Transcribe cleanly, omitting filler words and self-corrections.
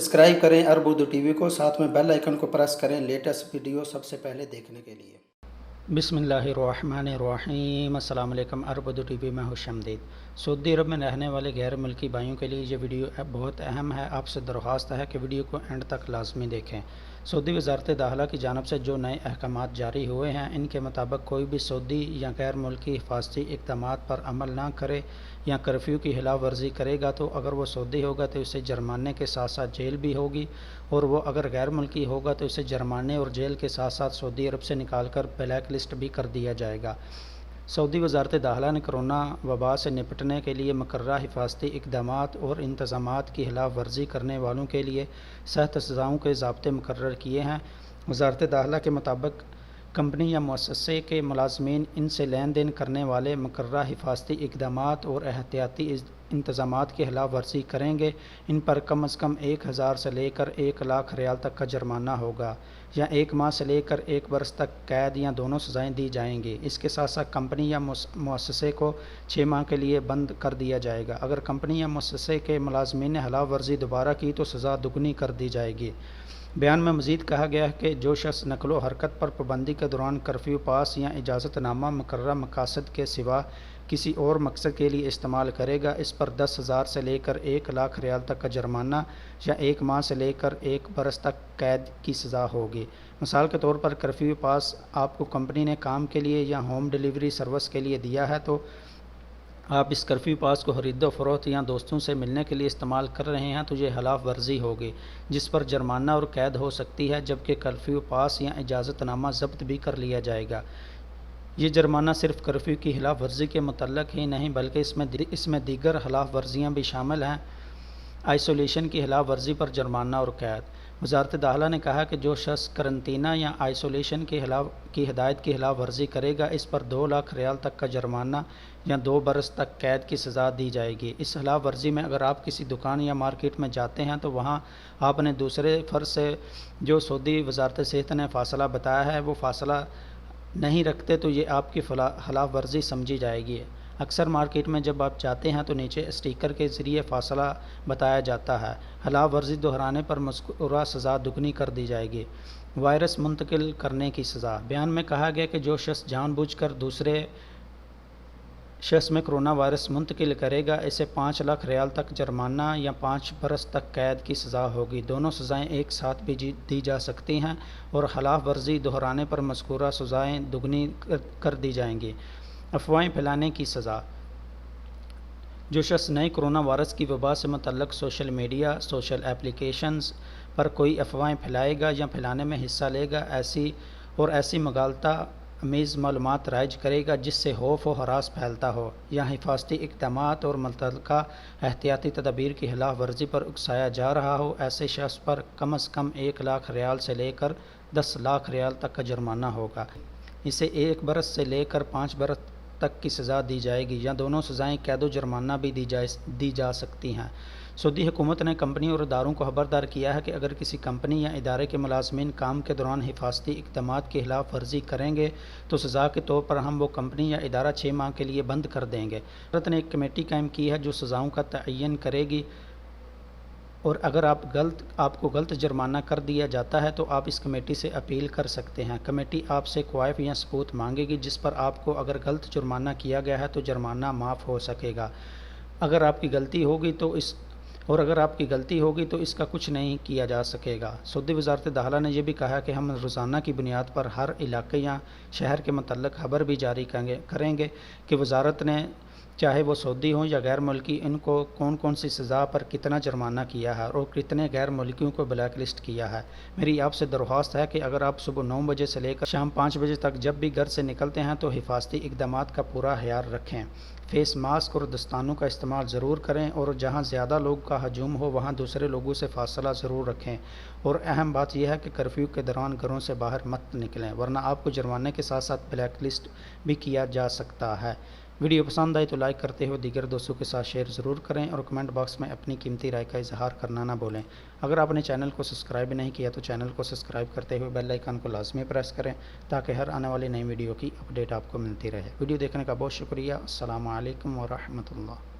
Subscribe करें अरब Urdu TV को, साथ में बेल आइकन को प्रेस करें लेटेस्ट वीडियो सबसे पहले देखने के लिए। बिस्मिल्लाहिर्रहमानिर्रहीम। अस्सलाम वालेकुम। अरब उर्दू टीवी में खुशामदीद। सऊदी अरब में रहने वाले गैर मुल्की भाइयों के लिए ये वीडियो बहुत अहम है। आपसे दरख्वास्त है कि वीडियो को एंड तक लाजमी देखें। सऊदी वज़ारत दाखिला की जानिब से जो नए अहकामात जारी हुए हैं, इनके मुताबिक कोई भी सऊदी या गैर मुल्की हिफाजती इक़दामात पर अमल ना करे या कर्फ्यू की खिलाफ वर्जी करेगा तो अगर वो सऊदी होगा तो उसे जुर्माने के साथ साथ जेल भी होगी, और वो अगर गैर मुल्की होगा तो उसे जुर्माने और जेल के साथ साथ सऊदी अरब से निकाल कर ब्लैक लिस्ट भी कर दिया जाएगा। सऊदी वज़ारत दाखिला ने कोरोना वबा से निपटने के लिए मुकर्ररा हिफाजती इक़दामात और इंतज़ामात की खिलाफ वर्जी करने वालों के लिए सख्त सज़ाओं के ज़ाब्ते मुकर्रर किए हैं। वज़ारत दाखिला के मुताबिक कंपनी या मुअस्ससे के मुलाज़मीन इनसे लेन देन करने वाले मुकर्ररा हिफाजती इक़दामात और एहतियाती इंतज़ामात की खिलाफ वर्जी करेंगे, इन पर कम अज़ कम 1000 से लेकर 1 लाख रियाल तक का जुर्माना होगा या 1 माह से लेकर 1 बरस तक कैद या दोनों सज़ाएँ दी जाएंगी। इसके साथ साथ कंपनी या मुअस्ससे को 6 माह के लिए बंद कर दिया जाएगा। अगर कंपनी या मुअस्ससे के मुलाज़मीन ने खिलाफ वर्जी दोबारा की तो सज़ा दुगनी कर दी जाएगी। बयान में मज़ीद कहा गया है कि जो शख्स नकलो हरकत पर पाबंदी के दौरान कर्फ्यू पास या इजाज़तनामा मुकर्ररा मकासद के सिवा किसी और मकसद के लिए इस्तेमाल करेगा, इस पर 10,000 से लेकर 1 लाख रियाल तक का जुर्माना या 1 माह से लेकर 1 बरस तक कैद की सज़ा होगी। मिसाल के तौर पर कर्फ्यू पास आपको कंपनी ने काम के लिए या होम डिलीवरी सर्विस के लिए दिया है तो आप इस कर्फ्यू पास को खरीदो फरोख्त या दोस्तों से मिलने के लिए इस्तेमाल कर रहे हैं तो ये खिलाफ वर्जी होगी, जिस पर जुर्माना और कैद हो सकती है, जबकि कर्फ्यू पास या इजाज़तनामा ज़ब्त भी कर लिया जाएगा। ये जुर्माना सिर्फ कर्फ्यू की खिलाफ वर्जी के मुतल्लक ही नहीं बल्कि इसमें दीगर खिलाफ वर्जियाँ भी शामिल हैं। आइसोलेशन की खिलाफ वर्जी पर जुर्माना और कैद। वज़ारत दाखिला ने कहा कि जो शख्स करंतना या आइसोलेशन की हिदायत की खिलाफ वर्जी करेगा, इस पर 2 लाख रियाल तक का जुर्माना या 2 बरस तक कैद की सज़ा दी जाएगी। इस खिलाफ वर्जी में अगर आप किसी दुकान या मार्केट में जाते हैं तो वहाँ आपने दूसरे फ़र्ज से जो सऊदी वज़ारत सेहत ने फ़ासला बताया है वो फ़ासला नहीं रखते तो ये आपकी खिलाफ वर्जी समझी जाएगी। अक्सर मार्केट में जब आप जाते हैं तो नीचे स्टिकर के ज़रिए फ़ासला बताया जाता है। खिलाफ वर्जी दोहराने पर मज़कूरा सज़ा दुगनी कर दी जाएगी। वायरस मुंतकिल करने की सज़ा। बयान में कहा गया कि जो शख्स जानबूझकर दूसरे शख्स में कोरोना वायरस मुंतकिल करेगा, इसे 5 लाख रियाल तक जुर्माना या 5 बरस तक कैद की सज़ा होगी। दोनों सज़ाएँ एक साथ भी दी जा सकती हैं और खिलाफ वर्जी दोहराने पर मज़कूरा सज़ाएँ दुगनी कर दी जाएंगी। अफवाहें फैलाने की सज़ा। जो शख्स नए कोरोना वायरस की वबा से मुतल्लक़ सोशल मीडिया, सोशल एप्लीकेशंस पर कोई अफवाहें फैलाएगा या फैलाने में हिस्सा लेगा, ऐसी मगालता अमीज़ मालूमात राइज करेगा जिससे खौफ व हरास फैलता हो या हिफाजती इक़दामात और मुतल्लक़ा एहतियाती तदबीर की खिलाफ वर्जी पर उकसाया जा रहा हो, ऐसे शख्स पर कम अज़ कम 1 लाख रियाल से लेकर 10 लाख रियाल तक का जुर्माना होगा। इसे 1 बरस से लेकर 5 बरस तक की सज़ा दी जाएगी या दोनों सज़ाएँ कैद व जुर्माना भी दी जा सकती हैं। सऊदी हुकूमत ने कंपनी और इदारों को खबरदार किया है कि अगर किसी कंपनी या इदारे के मुलाज़मीन काम के दौरान हिफाजती इक़दामात की खिलाफ वर्जी करेंगे तो सज़ा के तौर पर हम वो कंपनी या इदारा 6 माह के लिए बंद कर देंगे। भारत ने एक कमेटी कायम की है जो सज़ाओं का तयन करेगी, और अगर आपको गलत जुर्माना कर दिया जाता है तो आप इस कमेटी से अपील कर सकते हैं। कमेटी आपसे क्वाइफ या सबूत मांगेगी जिस पर आपको अगर गलत जुर्माना किया गया है तो जुर्माना माफ़ हो सकेगा। अगर आपकी गलती होगी तो इसका कुछ नहीं किया जा सकेगा। सऊदी वज़ारत दाखिला ने यह भी कहा कि हम रोज़ाना की बुनियाद पर हर इलाके या शहर के मुतल्लिक़ खबर भी जारी करेंगे कि वज़ारत ने चाहे वो सऊदी हों या गैर मुल्की, इनको कौन कौन सी सज़ा पर कितना जुर्माना किया है और कितने गैर मुल्कियों को ब्लैक लिस्ट किया है। मेरी आपसे दरख्वास्त है कि अगर आप सुबह 9 बजे से लेकर शाम 5 बजे तक जब भी घर से निकलते हैं तो हिफाजती इक़दामात का पूरा ख्याल रखें। फेस मास्क और दस्तानों का इस्तेमाल ज़रूर करें और जहाँ ज़्यादा लोग का हजूम हो वहाँ दूसरे लोगों से फ़ासला ज़रूर रखें। और अहम बात यह है कि कर्फ्यू के दौरान घरों से बाहर मत निकलें, वरना आपको जुर्माने के साथ साथ ब्लैक लिस्ट भी किया जा सकता है। वीडियो पसंद आई तो लाइक करते हुए दीगर दोस्तों के साथ शेयर ज़रूर करें और कमेंट बॉक्स में अपनी कीमती राय का इजहार करना ना भूलें। अगर आपने चैनल को सब्सक्राइब नहीं किया तो चैनल को सब्सक्राइब करते हुए बेल आइकन को लाजमी प्रेस करें ताकि हर आने वाली नई वीडियो की अपडेट आपको मिलती रहे। वीडियो देखने का बहुत शुक्रिया। अस्सलामु अलैकुम व रहमतुल्लाह।